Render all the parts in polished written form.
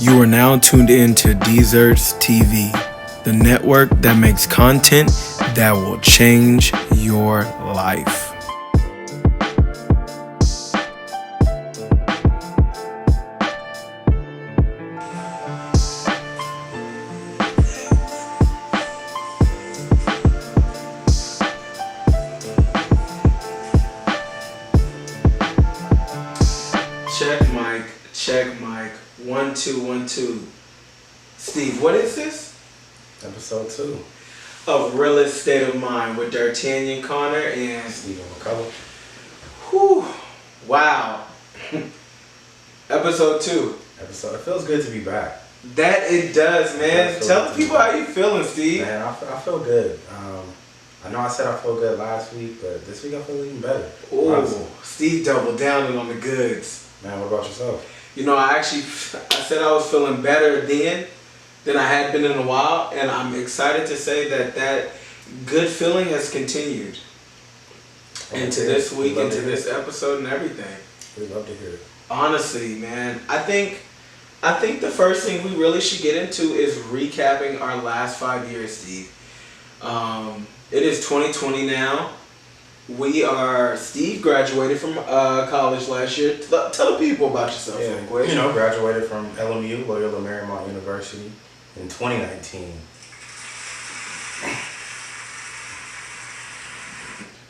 You are now tuned in to Deezerts TV, the network that makes content that will change your life. Check mic. 1 2 1 2. Steve, what is this? Episode 2 of Realest State of Mind with D'Artagnan Connor and Stephan McCullough. Whew. Wow. Episode 2. It feels good to be back. That it does, man. Tell the people how you feeling, Steve. Man, I feel good. I know I said I feel good last week, but this week I feel even better. Oh, Steve doubled down on the goods. Man, what about yourself? You know, I said I was feeling better then than I had been in a while, and I'm excited to say that good feeling has continued into this week, into this episode, and everything. We'd love to hear it. Honestly, man, I think the first thing we really should get into is recapping our last 5 years, Steve. It is 2020 now. Steve graduated from college last year. Tell the people about yourself real quick. You know, graduated from LMU, Loyola Marymount University, in 2019.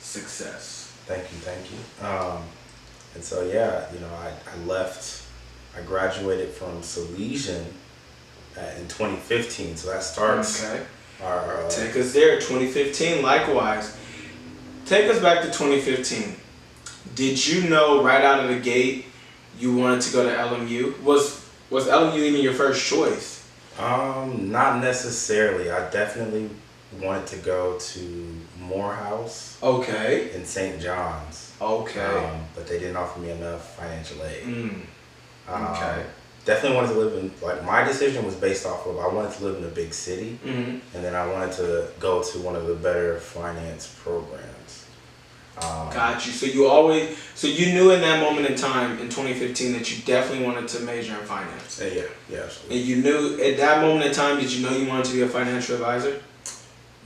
Success. Thank you. And so, I graduated from Salesian in 2015. So that starts our... Take us there, 2015, likewise. Take us back to 2015. Did you know right out of the gate you wanted to go to LMU? Was LMU even your first choice? Not necessarily. I definitely wanted to go to Morehouse. Okay. In St. John's. Okay. But they didn't offer me enough financial aid. Okay. Definitely wanted to live in, my decision was based off of, I wanted to live in a big city, and then I wanted to go to one of the better finance programs. Got you. So you knew in that moment in time, in 2015, that you definitely wanted to major in finance. Yeah, absolutely. And you knew, at that moment in time, did you know you wanted to be a financial advisor?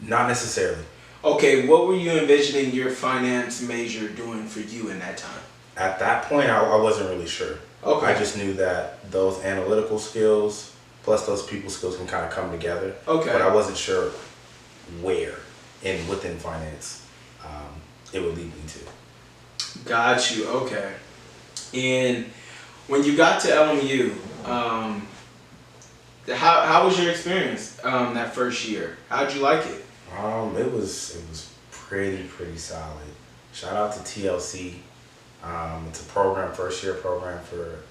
Not necessarily. Okay, what were you envisioning your finance major doing for you in that time? At that point, I wasn't really sure. Okay. I just knew that those analytical skills plus those people skills can kind of come together. Okay. But I wasn't sure where within finance it would lead me to. Got you. Okay. And when you got to LMU, how was your experience that first year? How'd you like it? It was pretty solid. Shout out to TLC. It's a first year program for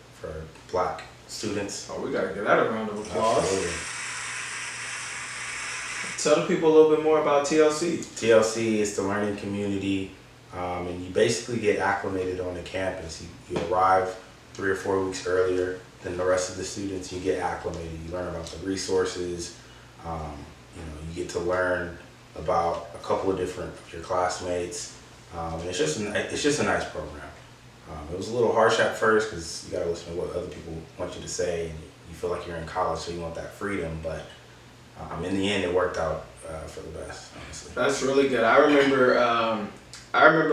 Black students. Oh, we gotta give that a round of applause. Absolutely. Tell the people a little bit more about TLC. TLC is the learning community, and you basically get acclimated on the campus. You arrive 3 or 4 weeks earlier than the rest of the students. You get acclimated. You learn about the resources. You get to learn about a couple of different of your classmates. And it's just a nice program. It was a little harsh at first because you got to listen to what other people want you to say, and you feel like you're in college, so you want that freedom. But in the end, it worked out for the best, honestly. That's really good. I remember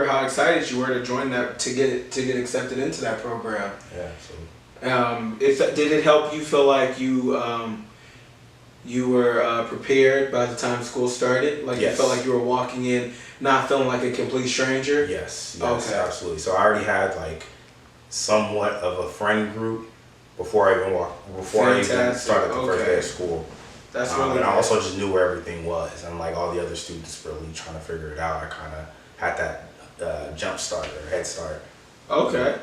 how excited you were to join that, to get accepted into that program. Yeah, absolutely. Did it help you feel like you were prepared by the time school started? Like Yes. You felt like you were walking in, not feeling like a complete stranger? Yes, Okay. Absolutely. So I already had somewhat of a friend group before I even started the first day of school. That's really and I good. also just knew where everything was. Unlike all the other students really trying to figure it out, I kind of had that jump start or head start. Okay.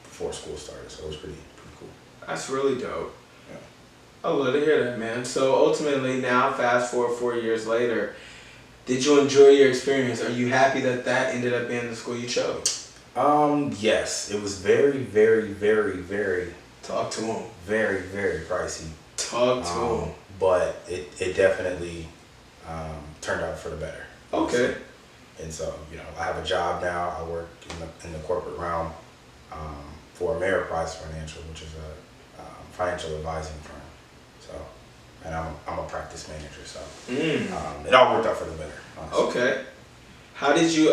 Before school started, so it was pretty cool. That's really dope. Yeah. I love to hear that, man. So ultimately now, fast forward 4 years later, did you enjoy your experience? Are you happy that ended up being the school you chose? Yes. It was very Talk to him. very pricey. Talk to him. But it definitely turned out for the better. Okay. And so, I have a job now. I work in the corporate realm for Ameriprise Financial, which is a financial advising firm. So, and I'm a practice manager, so it all worked out for the better, honestly. Okay. How did you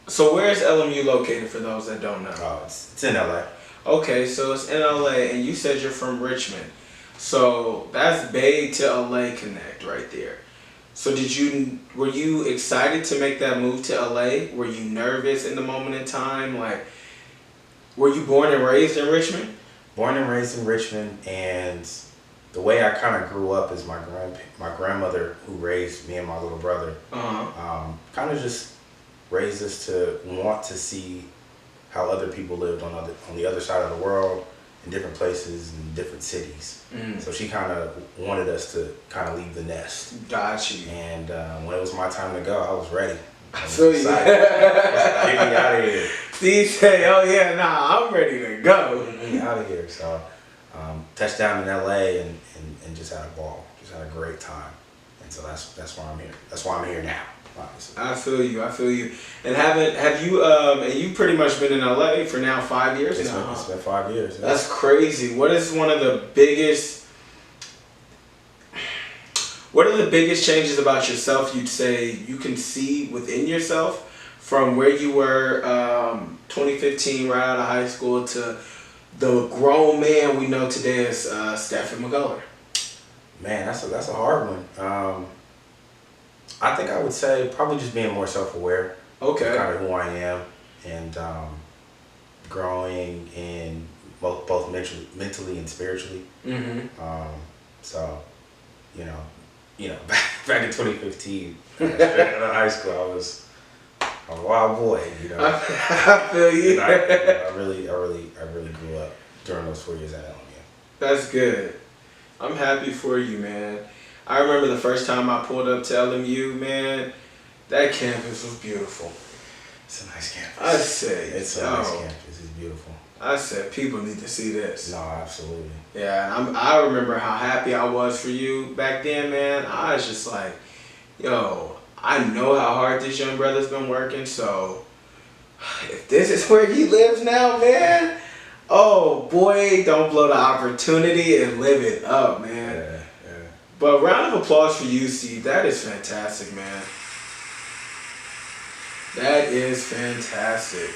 so where is LMU located for those that don't know? Oh, it's in LA. Okay, so it's in LA, and you said you're from Richmond. So that's Bay to LA connect right there. So were you excited to make that move to LA? Were you nervous in the moment in time? Like, were you born and raised in Richmond? Born and raised in Richmond, and the way I kind of grew up is my grandmother, who raised me and my little brother, kind of just raised us to want to see how other people lived on the other side of the world, in different places and different cities. So she kind of wanted us to kind of leave the nest. Got you. And when it was my time to go, I was ready. I feel you. Get me out of here. Steve say, "Oh yeah, nah, I'm ready to go." Get me out of here. So touched down in LA and just had a ball. Just had a great time. And so that's why I'm here. That's why I'm here now. Obviously. I feel you. And have you and you pretty much been in LA for now 5 years now? It's been 5 years. Yeah. That's crazy. What are the biggest changes about yourself you'd say you can see within yourself from where you were 2015 right out of high school to the grown man we know today as Stephan McGuller? Man, that's a hard one. I think I would say probably just being more self-aware. Okay. Of kind of who I am, and growing in both mentally and spiritually. So, you know, back in 2015, in high school, I was a wild boy. You know, I feel you. I really grew up during those 4 years at LMU. That's good. I'm happy for you, man. I remember the first time I pulled up to LMU, man, that campus was beautiful. It's a nice campus. I say, it's a nice campus. It's beautiful. I said, people need to see this. No, absolutely. Yeah, and I remember how happy I was for you back then, man. I was just like, yo, I know how hard this young brother's been working, so if this is where he lives now, man, oh boy, don't blow the opportunity and live it up, man. Yeah. But round of applause for you, Steve. That is fantastic, man. That is fantastic.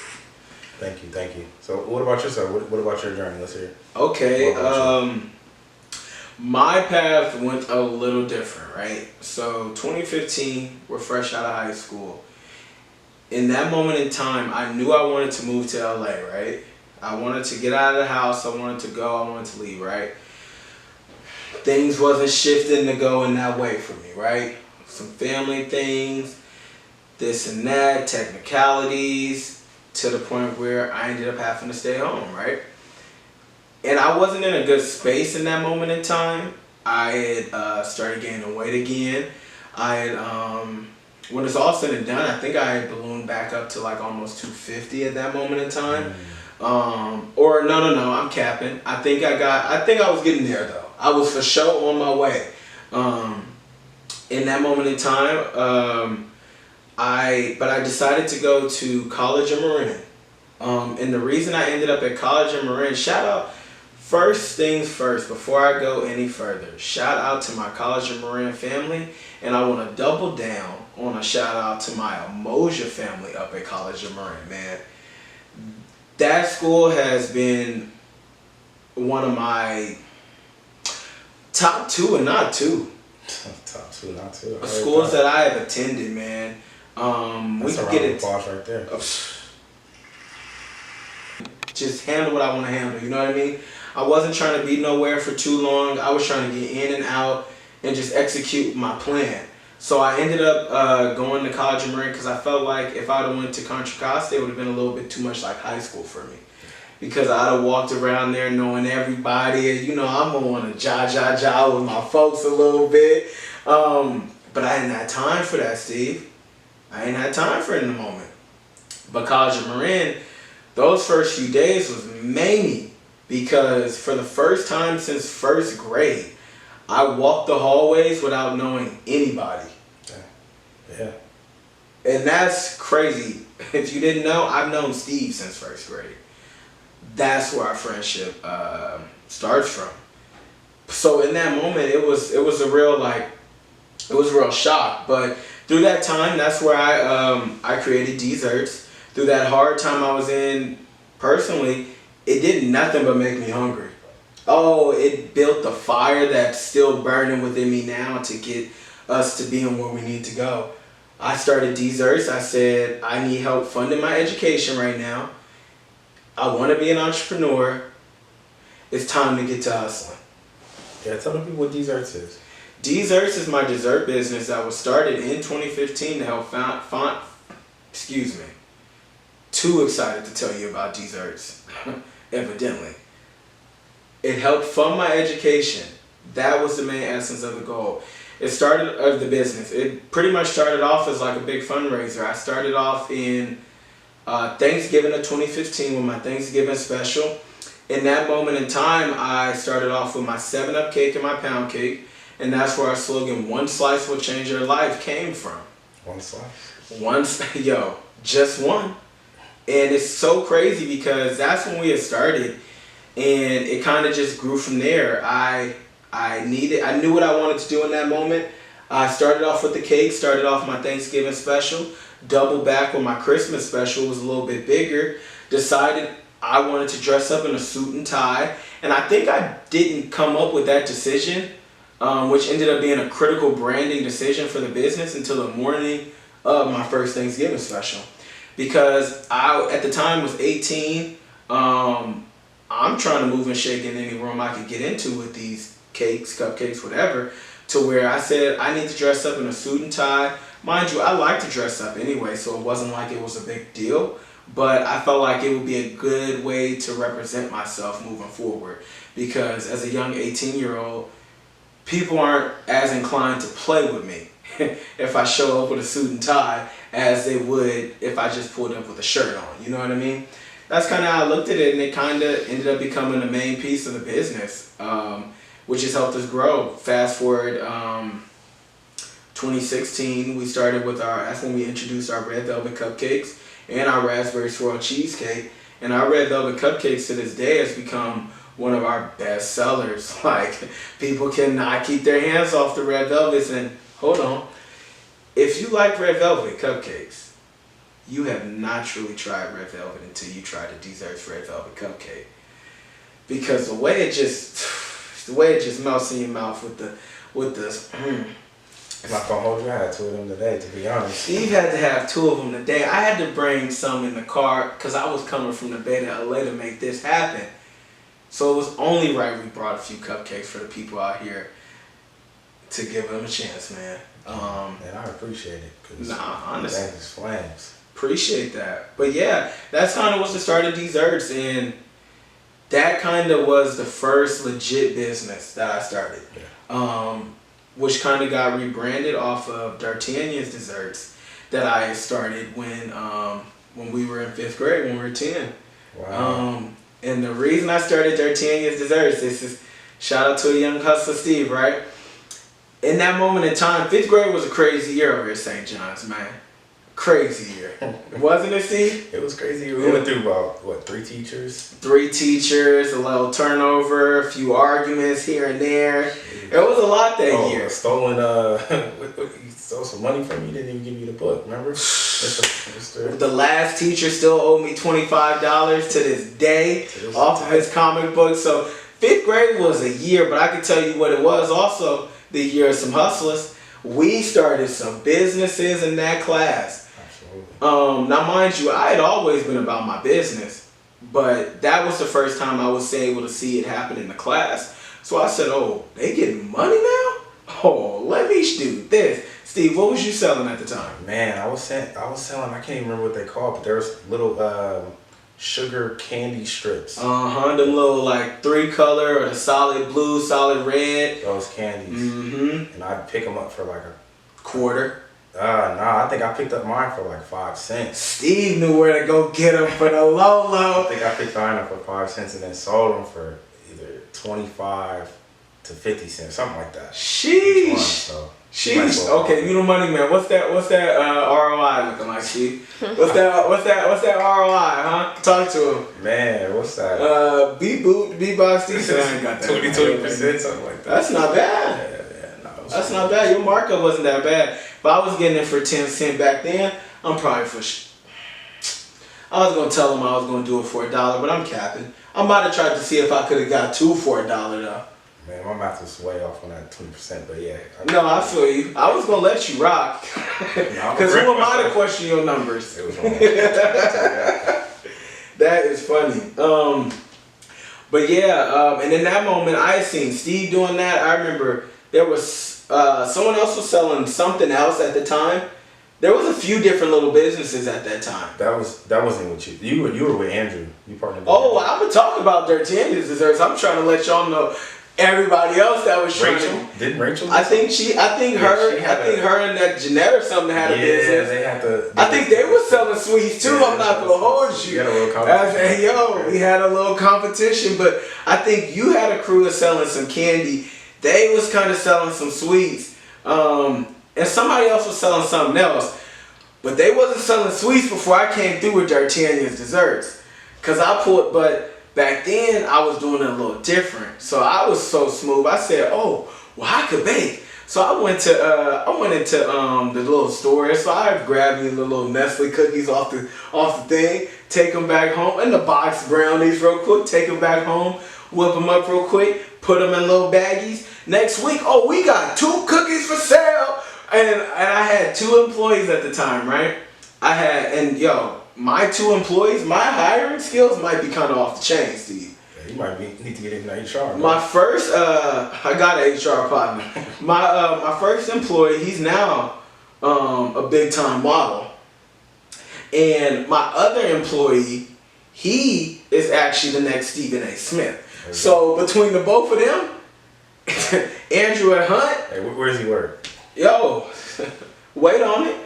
Thank you. So what about yourself? What about your journey? Let's hear. Okay, my path went a little different, right? So 2015, we're fresh out of high school. In that moment in time, I knew I wanted to move to LA, right? I wanted to get out of the house. I wanted to go. I wanted to leave, right? Things wasn't shifting to go in that way for me, right? Some family things, this and that, technicalities, to the point where I ended up having to stay home, right? And I wasn't in a good space in that moment in time. I had started gaining weight again. I had, when it's all said and done, I think I had ballooned back up to like almost 250 at that moment in time. Or no, I'm capping. I think I was getting there though. I was for sure on my way. In that moment in time, I decided to go to College of Marin. And the reason I ended up at College of Marin, shout out, first things first, before I go any further, shout out to my College of Marin family, and I want to double down on a shout out to my Emoja family up at College of Marin, man. That school has been one of my top two and not two. Top two, not two. Schools that I have attended, man. We That's can get it. Applause right there. Just handle what I want to handle. You know what I mean? I wasn't trying to be nowhere for too long. I was trying to get in and out and just execute my plan. So I ended up going to College of Marin because I felt like if I'd have went to Contra Costa, it would have been a little bit too much like high school for me. Because I'd have walked around there knowing everybody, and you know, I'm gonna want to ja with my folks a little bit. But I didn't have time for that, Steve. I didn't have time for it in the moment. But College of Marin, those first few days was mamey because for the first time since first grade, I walked the hallways without knowing anybody. Yeah. And that's crazy. If you didn't know, I've known Steve since first grade. That's where our friendship starts from. So in that moment, it was a real shock. But through that time, that's where I created Deezerts. Through that hard time I was in personally, it did nothing but make me hungry. Oh, it built the fire that's still burning within me now to get us to being where we need to go. I started Deezerts. I said, I need help funding my education right now. I want to be an entrepreneur. It's time to get to hustling. Yeah, tell the people what Deezerts is. Deezerts is my dessert business that was started in 2015 to help excuse me. Too excited to tell you about Deezerts, evidently. It helped fund my education. That was the main essence of the goal. It started of the business. It pretty much started off as like a big fundraiser. I started off in Thanksgiving of 2015 with my Thanksgiving special. In that moment in time, I started off with my 7-Up cake and my pound cake. And that's where our slogan, "One slice will change your life," came from. One slice? Just one. And it's so crazy because that's when we had started. And it kind of just grew from there. I knew what I wanted to do in that moment. I started off with the cake, started off my Thanksgiving special, doubled back with my Christmas special, it was a little bit bigger. Decided I wanted to dress up in a suit and tie. And I think I didn't come up with that decision, which ended up being a critical branding decision for the business until the morning of my first Thanksgiving special. Because I, at the time, was 18. I'm trying to move and shake in any room I could get into with these cakes, cupcakes, whatever, to where I said I need to dress up in a suit and tie. Mind you, I like to dress up anyway, so it wasn't like it was a big deal, but I felt like it would be a good way to represent myself moving forward, because as a young 18-year-old, people aren't as inclined to play with me if I show up with a suit and tie as they would if I just pulled up with a shirt on, you know what I mean? That's kind of how I looked at it, and it kind of ended up becoming the main piece of the business, which has helped us grow. Fast forward 2016, we started with that's when we introduced our red velvet cupcakes and our raspberry swirl cheesecake. And our red velvet cupcakes to this day has become one of our best sellers. Like, people cannot keep their hands off the red velvets. And hold on, if you like red velvet cupcakes, you have not truly tried red velvet until you try the Deezerts red velvet cupcake, because the way it just melts in your mouth with the. I'm not gonna hold you. I had 2 of them today, to be honest. Steve had to have 2 of them today. I had to bring some in the car because I was coming from the Bay to LA to make this happen. So it was only right we brought a few cupcakes for the people out here to give them a chance, man. And I appreciate it. Honestly. That is flames. Appreciate that. But yeah, that's kind of what's the start of Deezerts, and that kind of was the first legit business that I started, which kind of got rebranded off of D'Artagnan's Desserts that I started when we were in 5th grade, when we were 10. Wow. And the reason I started D'Artagnan's Desserts, this is shout out to a young hustler, Steve, right? In that moment in time, 5th grade was a crazy year over at St. John's, man. Crazy year. Wasn't it, Steve? It was crazy. We went through about, 3 teachers? 3 teachers, a little turnover, a few arguments here and there. It was a lot that year. Stolen, you stole some money from me, didn't even give me the book, remember? The last teacher still owed me $25 to this day off of his comic book. So 5th grade was a year, but I can tell you what it was also, the year of some hustlers. We started some businesses in that class. Absolutely. Now, mind you, I had always been about my business, but that was the first time I was able to see it happen in the class. So I said, "Oh, they getting money now? Oh, let me do this." Steve, what was you selling at the time? Man, I was selling. I can't even remember what they called, but there was little sugar candy strips. Them little like 3-color or the solid blue, solid red. Those candies. Mm-hmm. And I'd pick them up for like a quarter. I think I picked up mine for like 5 cents. Steve knew where to go get them for the low. I think I picked mine up for 5 cents and then sold them for either 25, to 50 cents, something like that. Sheesh. So Sheesh. Okay, you the money man. What's that ROI looking like, Steve? What's that ROI, huh? Talk to him. Man, what's that? B-box decent. I ain't got that. 20%, something like that. That's not bad. No, that's not bad. Your markup wasn't that bad. If I was getting it for 10 cents back then, I'm probably I was gonna tell him I was gonna do it for $1, but I'm capping. I might have tried to see if I could have got 2 for $1 though. Man, my math was way off on that 20%, but yeah. No, I feel you. I was gonna let you rock. Because who am I to question your numbers? It was wrong. That is funny. But yeah, and in that moment, I had seen Steve doing that. I remember there was someone else was selling something else at the time. There was a few different little businesses at that time. That wasn't with you. You were with Andrew. You partnered with Andrew. Andrew. I'm gonna talk about Dirty Andy's desserts. I'm trying to let y'all know everybody else that was trying. Rachel? Didn't Rachel? I think her and that Jeanette or something had a business. They had to. I think they were selling sweets too. I'm not gonna hold you. We had a little competition. We had a little competition, but I think you had a crew of selling some candy. They was kind of selling some sweets, and somebody else was selling something else. But they wasn't selling sweets before I came through with D'Artagnan's desserts. But back then I was doing it a little different. So I was so smooth. I said, oh, well I could bake. So I went into the little store. So I grabbed me the little Nestle cookies off the thing, take them back home, and the box brownies real quick, take them back home, whip them up real quick, put them in little baggies. Next week, oh, we got 2 cookies for sale. And I had 2 employees at the time, right? My 2 employees, my hiring skills might be kind of off the chain, Steve. Yeah, you might need to get into HR. Man. My first, I got an HR partner. My first employee, he's now a big time model. And my other employee, he is actually the next Stephen A. Smith. Okay. So between the both of them, Andrew and Hunt. Hey, where does he work? Yo, wait on it.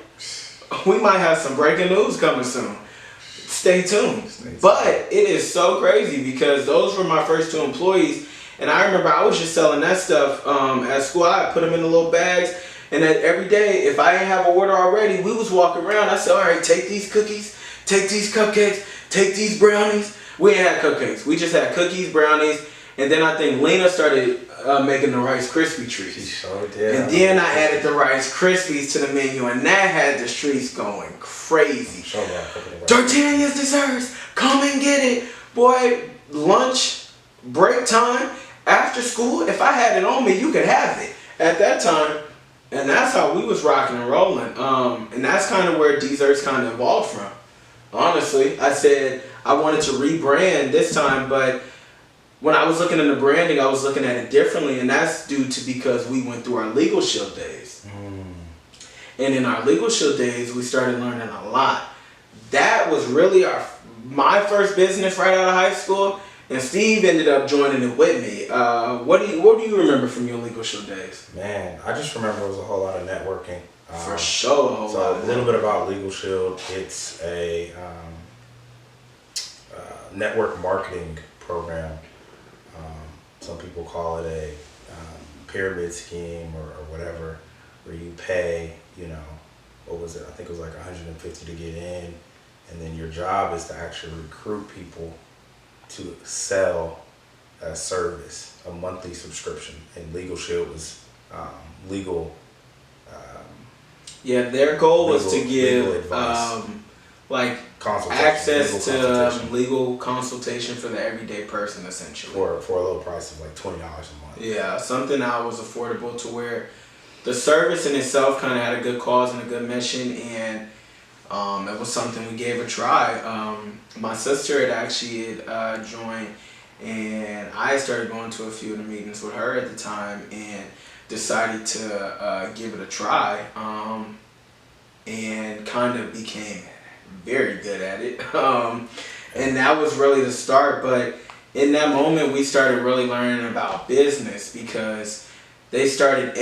We might have some breaking news coming soon. Stay tuned. But it is so crazy because those were my first 2 employees. And I remember I was just selling that stuff at school. I put them in the little bags. And then every day, if I didn't have an order already, we was walking around. I said, all right, take these cookies, take these cupcakes, take these brownies. We ain't had cupcakes. We just had cookies, brownies. And then I think Lena started making the Rice Krispie treats. She sure did. And then I added the Rice Krispies to the menu, and that had the streets going crazy. D'Artagnan's desserts, come and get it. Boy, lunch, break time, after school, if I had it on me, you could have it at that time. And that's how we was rocking and rolling. And that's kind of where deezerts kind of evolved from. Honestly, I said I wanted to rebrand this time, but when I was looking at the branding, I was looking at it differently, and that's due to because we went through our legal shield days. And in our legal shield days, we started learning a lot. That was really my first business right out of high school, and Steve ended up joining it with me. What do you remember from your legal shield days? Man, I just remember it was a whole lot of networking. For sure, a whole lot. So a little bit about Legal Shield. It's a network marketing program. Some people call it a pyramid scheme or whatever, where you pay, what was it? I think it was like $150 to get in, and then your job is to actually recruit people to sell a service, a monthly subscription. And Legal Shield was legal. Their goal was to give access to legal consultation for the everyday person, essentially. For a low price of like $20 a month. Yeah, something that was affordable to where the service in itself kind of had a good cause and a good mission, and it was something we gave a try. My sister had actually joined, and I started going to a few of the meetings with her at the time, and decided to give it a try, and kind of became very good at it. And that was really the start. But in that moment, we started really learning about business, because they started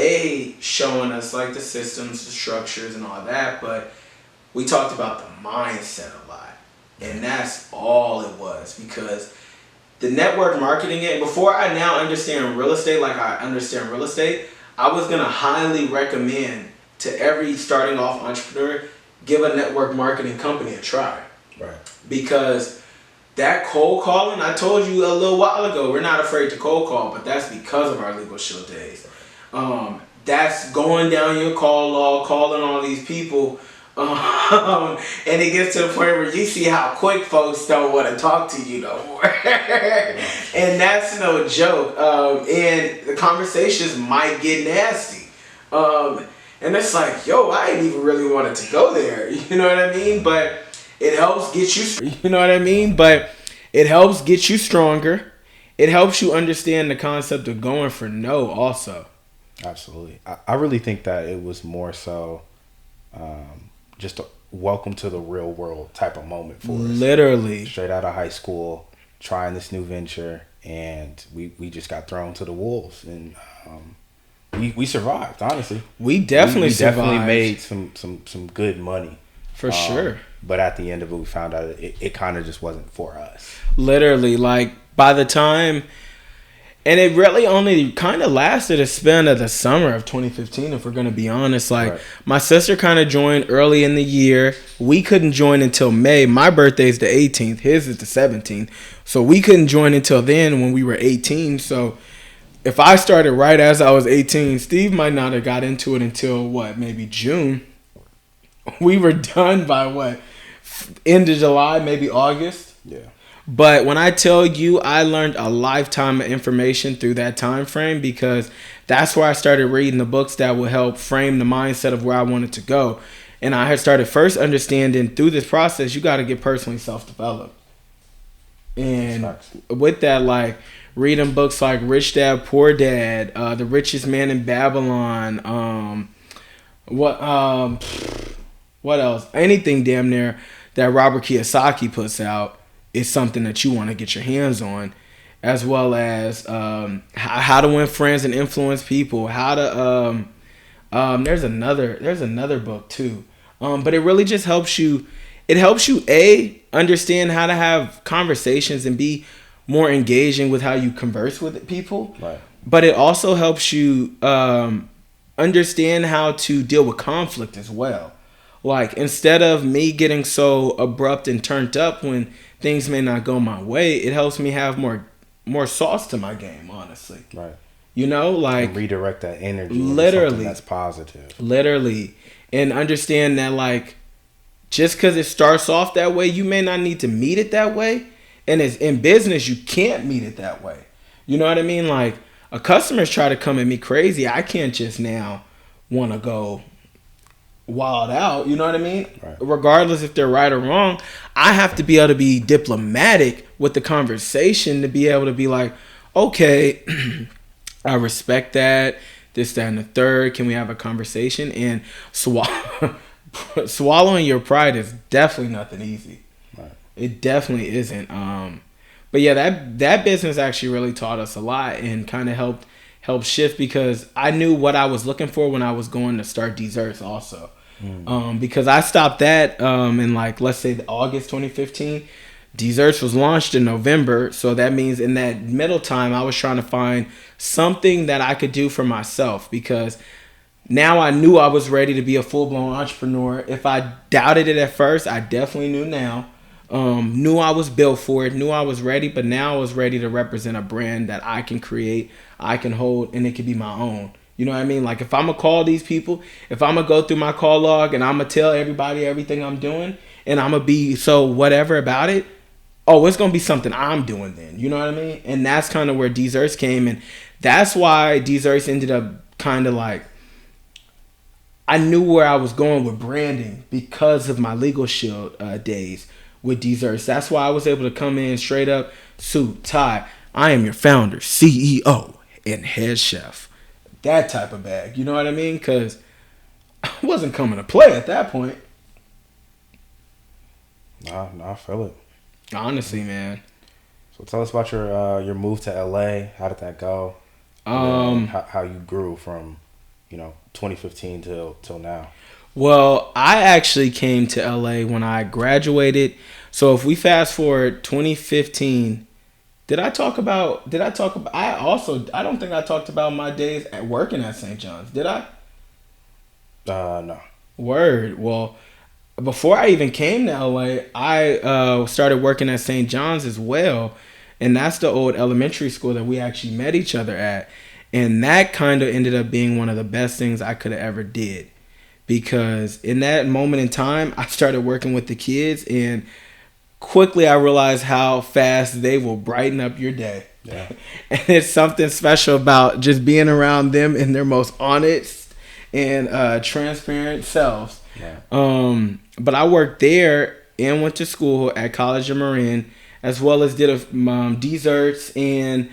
showing us like the systems, the structures and all that, but we talked about the mindset a lot. And that's all it was, because the network marketing it, before I now understand real estate like I understand real estate, I was going to highly recommend to every starting off entrepreneur, give a network marketing company a try. Right. Because that cold calling, I told you a little while ago, we're not afraid to cold call, but that's because of our legal shield days. That's going down your call log, calling all these people. And it gets to the point where you see how quick folks don't want to talk to you no more. And that's no joke. And the conversations might get nasty. And it's like, yo, I ain't even really wanted to go there. You know what I mean? But it helps get you, you know what I mean? But it helps get you stronger. It helps you understand the concept of going for no also. Absolutely. I really think that it was more so just a welcome to the real world type of moment for us. Literally. Straight out of high school, trying this new venture, and we just got thrown to the wolves. And we survived, honestly. We definitely survived. Definitely made some good money. For sure. But at the end of it, we found out it kind of just wasn't for us. Literally, like by the time, and it really only kind of lasted a span of the summer of 2015, if we're going to be honest. Like, right. My sister kind of joined early in the year. We couldn't join until May. My birthday's the 18th. His is the 17th. So we couldn't join until then when we were 18. So if I started right as I was 18, Steve might not have got into it until, maybe June. We were done by, end of July, maybe August? Yeah. But when I tell you, I learned a lifetime of information through that time frame, because that's where I started reading the books that would help frame the mindset of where I wanted to go. And I had started first understanding through this process, you got to get personally self-developed. And with that, like reading books like Rich Dad, Poor Dad, The Richest Man in Babylon, what else? Anything damn near that Robert Kiyosaki puts out is something that you want to get your hands on, as well as how to win friends and influence people. How to there's another book too, but it really just helps you. It helps you understand how to have conversations and be more engaging with how you converse with people. Right. But it also helps you understand how to deal with conflict as well. Like, instead of me getting so abrupt and turned up when things may not go my way, it helps me have more sauce to my game, honestly. Right. You know, like, and redirect that energy literally into something that's positive. Literally. And understand that, like, just because it starts off that way, you may not need to meet it that way. And as in business, you can't meet it that way. You know what I mean? Like, a customer's try to come at me crazy. I can't just now want to go wild out, you know what I mean? Right. Regardless if they're right or wrong, I have to be able to be diplomatic with the conversation to be able to be like, okay, I respect that, this, that, and the third. Can we have a conversation? And swallowing your pride is definitely nothing easy. Right. It definitely isn't. But yeah, that business actually really taught us a lot and kind of helped shift, because I knew what I was looking for when I was going to start Deezerts also. Because I stopped that in, like, let's say August 2015. Deezerts was launched in November, so that means in that middle time I was trying to find something that I could do for myself, because now I knew I was ready to be a full-blown entrepreneur. If I doubted it at first, I definitely knew now. Knew I was built for it, knew I was ready, but now I was ready to represent a brand that I can create, I can hold, and it can be my own. You know what I mean? Like, if I'm going to call these people, if I'm going to go through my call log and I'm going to tell everybody everything I'm doing, and I'm going to be so whatever about it, it's going to be something I'm doing then. You know what I mean? And that's kind of where Deezerts came. And that's why Deezerts ended up kind of like, I knew where I was going with branding because of my legal shield days with Deezerts. That's why I was able to come in straight up, suit, tie. I am your founder, CEO, and head chef. That type of bag. You know what I mean? Because I wasn't coming to play at that point. Nah, I feel it. Honestly, man. So tell us about your move to LA. How did that go? How you grew from, 2015 till now. Well, I actually came to LA when I graduated. So if we fast forward 2015 I don't think I talked about my days at working at St. John's. Did I? No. Word. Well, before I even came to LA, I started working at St. John's as well. And that's the old elementary school that we actually met each other at. And that kind of ended up being one of the best things I could have ever did. Because in that moment in time, I started working with the kids, and quickly I realized how fast they will brighten up your day. Yeah. And it's something special about just being around them in their most honest and transparent selves. Yeah. But I worked there and went to school at College of Marin, as well as did a deezerts and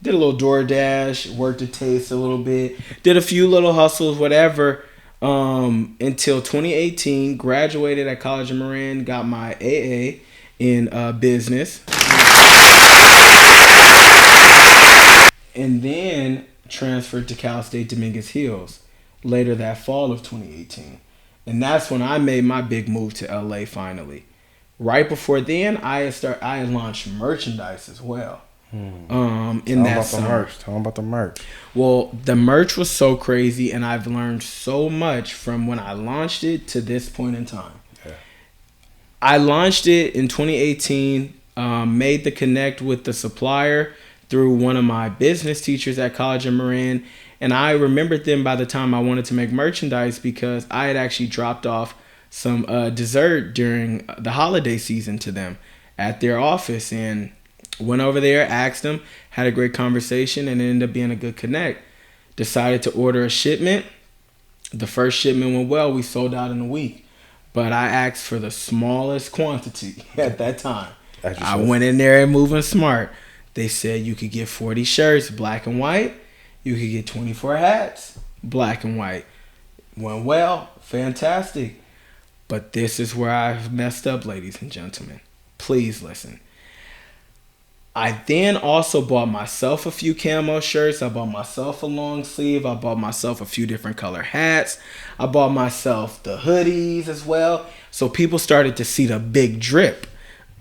did a little DoorDash, worked a taste a little bit, did a few little hustles, whatever, until 2018, graduated at College of Marin, got my AA in business, and then transferred to Cal State Dominguez Hills later that fall of 2018. And that's when I made my big move to LA finally. Right before then, I had launched merchandise as well. In that summer. Tell them about the merch. Well, the merch was so crazy, and I've learned so much from when I launched it to this point in time. Yeah. I launched it in 2018, made the connect with the supplier through one of my business teachers at College of Marin, and I remembered them by the time I wanted to make merchandise because I had actually dropped off some dessert during the holiday season to them at their office, and went over there, asked them, had a great conversation, and it ended up being a good connect. Decided to order a shipment. The first shipment went well. We sold out in a week. But I asked for the smallest quantity at that time. I went in there and moving smart. They said you could get 40 shirts, black and white. You could get 24 hats, black and white. Went well. Fantastic. But this is where I've messed up, ladies and gentlemen. Please listen. I then also bought myself a few camo shirts. I bought myself a long sleeve. I bought myself a few different color hats. I bought myself the hoodies as well. So people started to see the big drip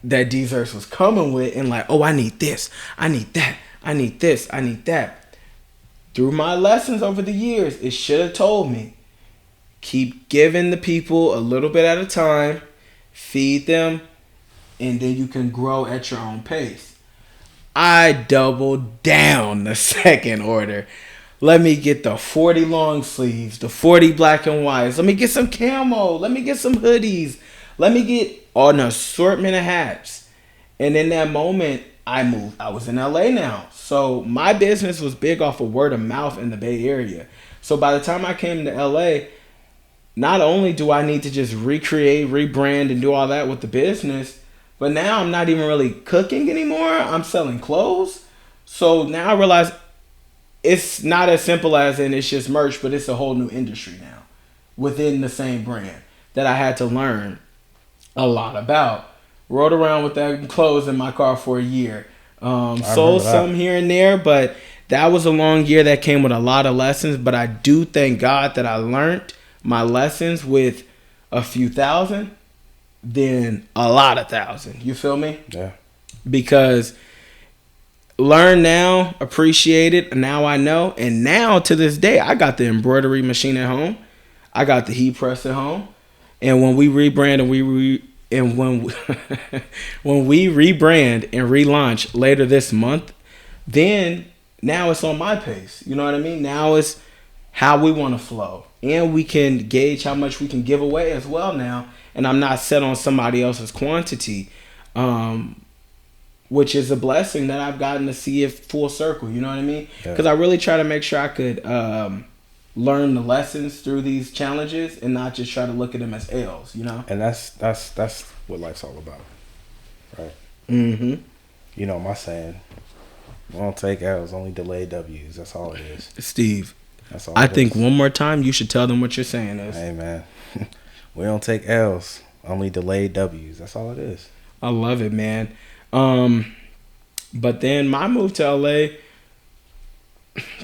that deezerts was coming with, and like, oh, I need this. I need that. I need this. I need that. Through my lessons over the years, it should have told me, keep giving the people a little bit at a time, feed them, and then you can grow at your own pace. I doubled down the second order. Let me get the 40 long sleeves, the 40 black and whites. Let me get some camo. Let me get some hoodies. Let me get an assortment of hats. And in that moment, I moved. I was in LA now. So my business was big off of word of mouth in the Bay Area. So by the time I came to LA, not only do I need to just recreate, rebrand, and do all that with the business, but now I'm not even really cooking anymore. I'm selling clothes. So now I realize it's not as simple as in it's just merch, but it's a whole new industry now within the same brand that I had to learn a lot about. Rode around with that clothes in my car for a year. Sold some here and there, but that was a long year that came with a lot of lessons. But I do thank God that I learned my lessons with a few thousand than a lot of thousand. You feel me? Yeah. Because learn now, appreciate it, and now I know. And now to this day, I got the embroidery machine at home. I got the heat press at home. And when we rebrand and when we rebrand and relaunch later this month, then now it's on my pace. You know what I mean? Now it's how we want to flow. And we can gauge how much we can give away as well now. And I'm not set on somebody else's quantity, which is a blessing that I've gotten to see it full circle. You know what I mean? Because I really try to make sure I could learn the lessons through these challenges and not just try to look at them as L's, you know? And that's what life's all about, right? Mm-hmm. You know my saying, we don't take L's, only delay W's. That's all it is. Steve, that's all I think one more time you should tell them what you're saying is. Hey, man. We don't take L's, only delayed W's. That's all it is. I love it, man. But then my move to LA,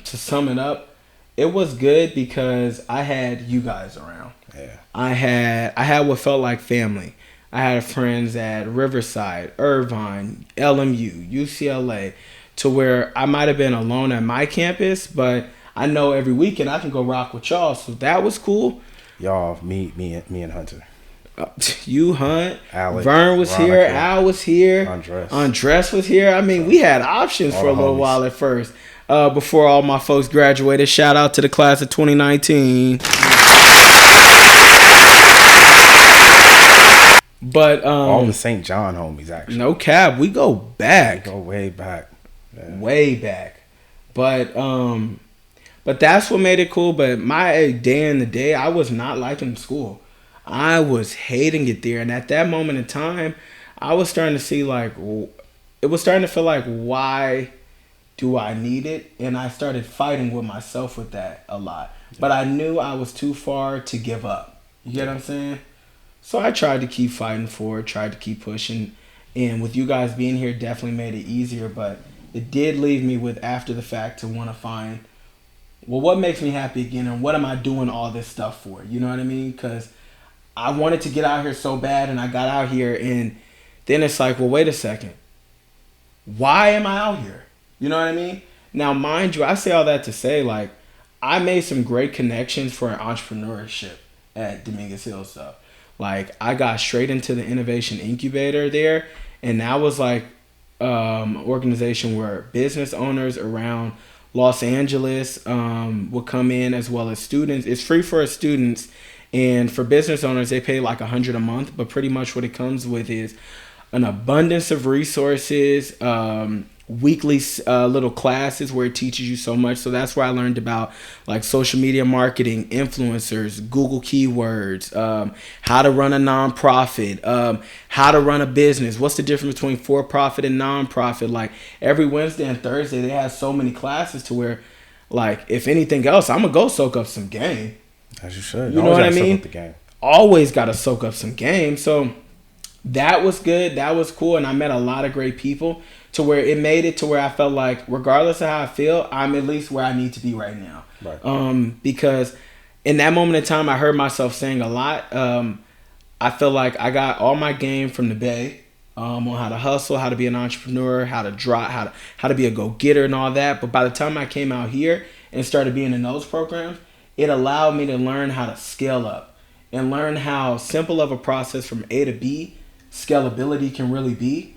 to sum it up, it was good because I had you guys around. Yeah. I had what felt like family. I had friends at Riverside, Irvine, LMU, UCLA, to where I might have been alone at my campus, but I know every weekend I can go rock with y'all. So that was cool. Y'all, me and Hunter. You, Hunt, Alec, Vern was Veronica, here, Al was here, Andres was here. I mean, we had options for a little while at first. Before all my folks graduated, shout out to the class of 2019. But all the St. John homies, actually. No cap, we go back. We go way back. Yeah. Way back. But that's what made it cool. But my day in the day, I was not liking school. I was hating it there. And at that moment in time, I was starting to see like, it was starting to feel like, why do I need it? And I started fighting with myself with that a lot. Yeah. But I knew I was too far to give up. You get what I'm saying? So I tried to keep fighting for it, tried to keep pushing. And with you guys being here definitely made it easier. But it did leave me with, after the fact, to want to find, well, what makes me happy again? And what am I doing all this stuff for? You know what I mean? Because I wanted to get out here so bad, and I got out here, and then it's like, well, wait a second. Why am I out here? You know what I mean? Now, mind you, I say all that to say, like, I made some great connections for entrepreneurship at Dominguez Hill stuff. Like, I got straight into the innovation incubator there, and that was like organization where business owners around Los Angeles would come in, as well as students. It's free for students. And for business owners, they pay like $100 a month. But pretty much what it comes with is an abundance of resources, weekly little classes where it teaches you so much. So that's where I learned about like social media marketing, influencers, Google keywords, how to run a nonprofit, how to run a business. What's the difference between for-profit and nonprofit? Like every Wednesday and Thursday, they have so many classes to where, like, if anything else, I'm going to go soak up some game. As you should. You know what I mean? Always got to soak up some game. So that was good. That was cool. And I met a lot of great people to where it made it to where I felt like, regardless of how I feel, I'm at least where I need to be right now. Right. Because in that moment in time, I heard myself saying a lot. I feel like I got all my game from the Bay on how to hustle, how to be an entrepreneur, how to draw, how to be a go-getter and all that. But by the time I came out here and started being in those programs, it allowed me to learn how to scale up and learn how simple of a process from A to B scalability can really be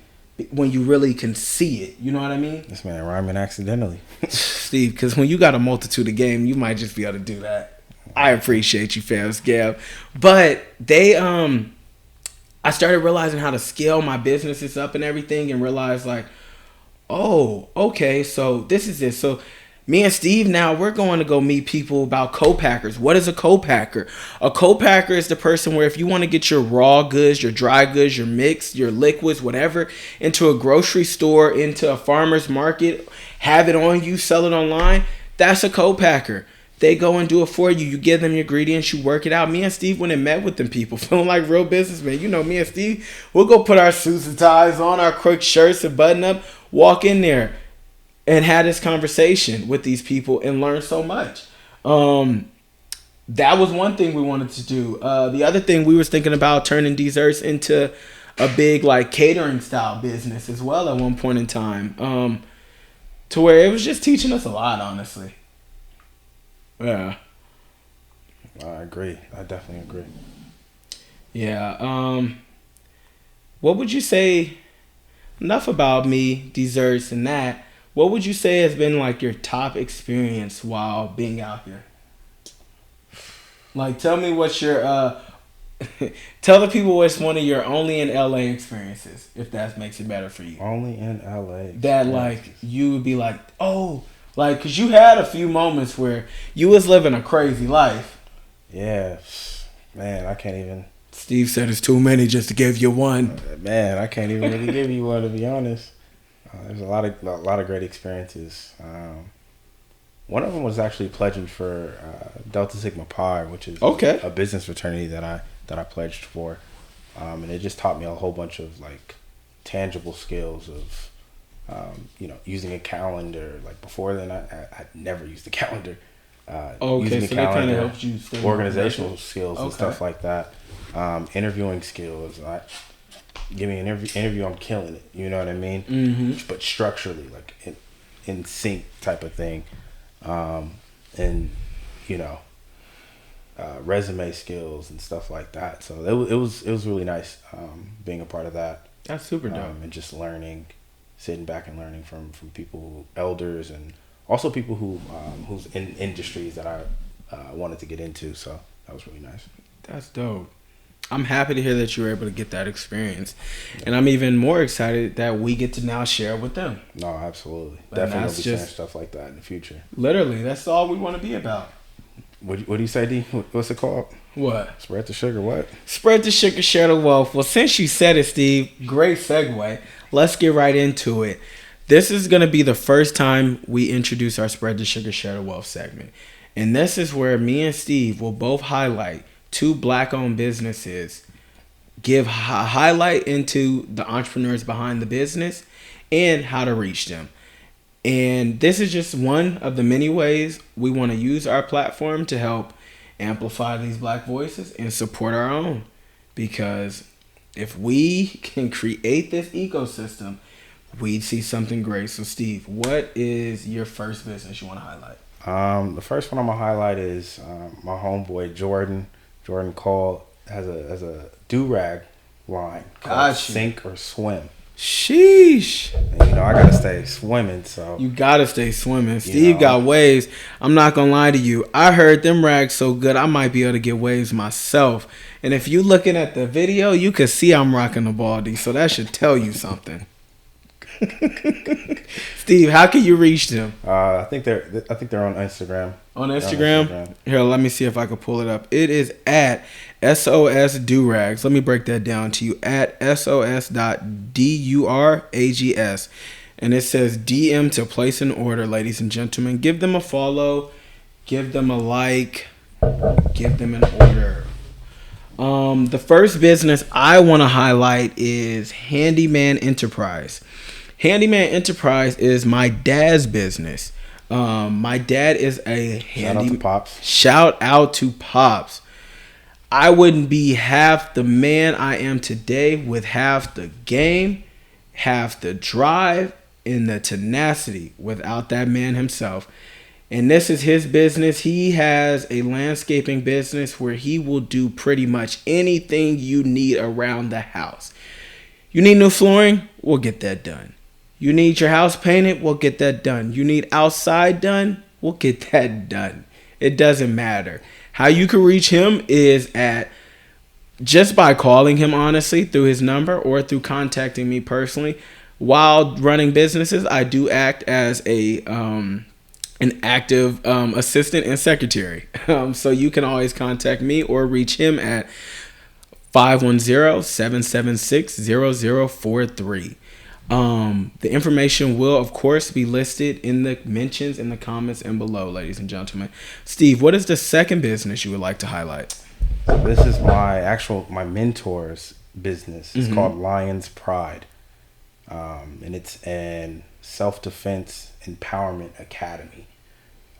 when you really can see it. You know what I mean? This man rhyming accidentally. Steve, because when you got a multitude of game, you might just be able to do that. I appreciate you, fam, Gab. But I started realizing how to scale my businesses up and everything, and realized like, oh, okay, so this is it. So me and Steve now, we're going to go meet people about co-packers. What is a co-packer? A co-packer is the person where if you want to get your raw goods, your dry goods, your mix, your liquids, whatever, into a grocery store, into a farmer's market, have it on you, sell it online, that's a co-packer. They go and do it for you. You give them your ingredients, you work it out. Me and Steve went and met with them people, feeling like real businessmen. You know, me and Steve, we'll go put our suits and ties on, our quick shirts and button up, walk in there, and had this conversation with these people and learn so much. That was one thing we wanted to do. The other thing we was thinking about turning deezerts into a big like catering style business as well at one point in time. To where it was just teaching us a lot, honestly. Yeah. I agree. I definitely agree. Yeah. What would you say, enough about me, deezerts and that, what would you say has been like your top experience while being out here? Like, tell me what's your, tell the people what's one of your only in LA experiences, if that makes it better for you. Only in LA. That like, you would be like, oh, like, cause you had a few moments where you was living a crazy life. Yeah, man, I can't even. Steve said it's too many just to give you one. Man, I can't even really give you one, to be honest. There's a lot of great experiences. One of them was actually pledging for Delta Sigma Pi, which is a business fraternity that I pledged for, and it just taught me a whole bunch of like tangible skills of using a calendar. Like before then, I'd never used a calendar. using the so that kind of calendar, helps you stay organizational more skills and Okay. stuff like that. Interviewing skills. Give me an interview, I'm killing it. You know what I mean? Mm-hmm. But structurally, like in sync type of thing. And you know, resume skills and stuff like that. So it was really nice being a part of that. That's super dope. And just learning, sitting back and learning from people, elders, and also people who's in industries that I wanted to get into. So that was really nice. That's dope. I'm happy to hear that you were able to get that experience. And I'm even more excited that we get to now share with them. No, absolutely. And Definitely that's will be saying just- stuff like that in the future. Literally, that's all we want to be about. What do you say, D? What's it called? What? Spread the sugar, what? Spread the sugar, share the wealth. Well, since you said it, Steve, great segue. Let's get right into it. This is going to be the first time we introduce our Spread the Sugar, Share the Wealth segment. And this is where me and Steve will both highlight 2 Black-owned businesses, give a highlight into the entrepreneurs behind the business and how to reach them. And this is just one of the many ways we want to use our platform to help amplify these Black voices and support our own. Because if we can create this ecosystem, we'd see something great. So, Steve, what is your first business you want to highlight? The first one I'm gonna highlight is my homeboy Jordan. Jordan Cole has a durag line called Gotcha. Sink or Swim. Sheesh. And, you know, I gotta stay swimming, so You gotta stay swimming. Steve know. got waves. I'm not gonna lie to you. I heard them rags so good, I might be able to get waves myself. And if you looking at the video, you can see I'm rocking the baldy. So that should tell you something. Steve, how can you reach them? I think they're on Instagram. On They're Instagram? Here, let me see if I can pull it up. It is at SOS Durags. Let me break that down to you. At SOS.DURAGS. And it says DM to place an order, ladies and gentlemen. Give them a follow. Give them a like. Give them an order. The first business I want to highlight is Handyman Enterprise. Handyman Enterprise is my dad's business. My dad is a Shout out to Pops. Shout out to Pops. I wouldn't be half the man I am today with half the game, half the drive, and the tenacity without that man himself. And this is his business. He has a landscaping business where he will do pretty much anything you need around the house. You need new flooring? We'll get that done. You need your house painted? We'll get that done. You need outside done? We'll get that done. It doesn't matter. How you can reach him is just by calling him, honestly, through his number or through contacting me personally. While running businesses, I do act as an active assistant and secretary. So you can always contact me or reach him at 510-776-0043. The information will, of course, be listed in the mentions in the comments and below, ladies and gentlemen. Steve, what is the second business you would like to highlight? This is my mentor's business. It's called Lion's Pride. And it's an self-defense empowerment academy.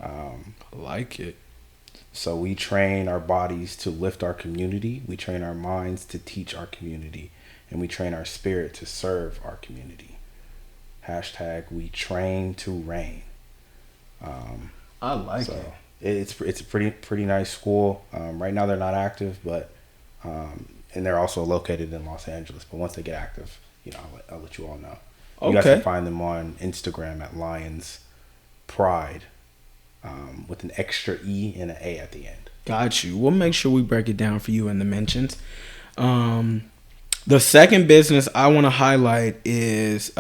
I like it. So we train our bodies to lift our community. We train our minds to teach our community. And we train our spirit to serve our community. # we train to reign. I like so it. It's a pretty nice school. Right now they're not active, but and they're also located in Los Angeles. But once they get active, you know, I'll let you all know. You guys can find them on Instagram at Lions Pride, with an extra E and an A at the end. Got you. We'll make sure we break it down for you in the mentions. The second business I want to highlight is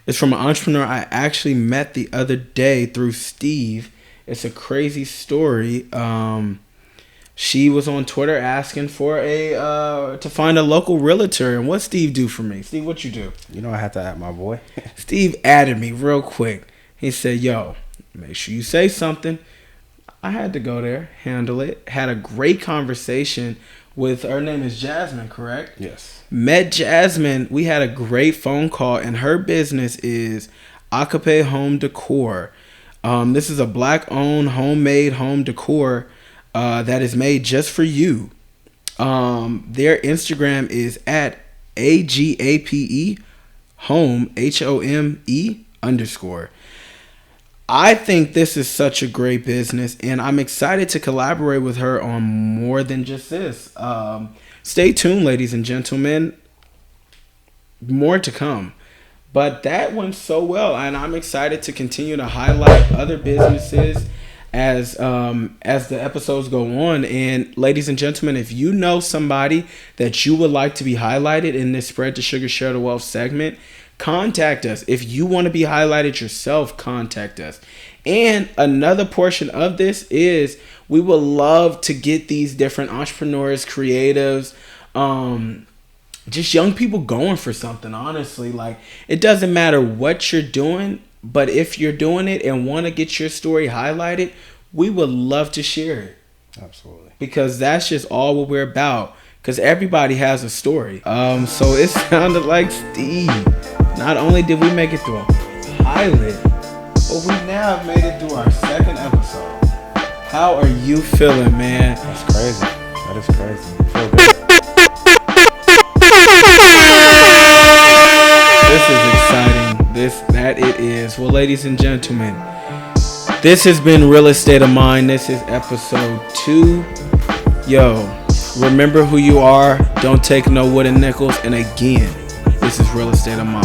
it's from an entrepreneur I actually met the other day through Steve. It's a crazy story. She was on Twitter asking for to find a local realtor. And what Steve do for me? Steve, what you do? You know I had to add my boy. Steve added me real quick. He said, yo, make sure you say something. I had to go there, handle it. Had a great conversation with, her name is Jasmine, correct? Yes. Met Jasmine. We had a great phone call, and her business is Agape Home Decor. This is a black-owned, homemade home decor that is made just for you. Their Instagram is at AGAPE home HOME_. I think this is such a great business, and I'm excited to collaborate with her on more than just this. Stay tuned, ladies and gentlemen. More to come. But that went so well, and I'm excited to continue to highlight other businesses as the episodes go on. And ladies and gentlemen, if you know somebody that you would like to be highlighted in this Spread the Sugar, Share the Wealth segment, contact us. If you want to be highlighted yourself, contact us. And another portion of this is we would love to get these different entrepreneurs, creatives, just young people going for something, honestly. Like, it doesn't matter what you're doing, but if you're doing it and want to get your story highlighted, we would love to share it. Absolutely. Because that's just all what we're about. Because everybody has a story. So it sounded like Steve. Not only did we make it through a pilot, but we now have made it through our second episode. How are you feeling, man? That's crazy. That is crazy. I feel good. This is exciting. That it is. Well, ladies and gentlemen, this has been Realest State of Mind. This is episode 2. Yo, remember who you are. Don't take no wooden nickels. And again, this is Realest State of Mind.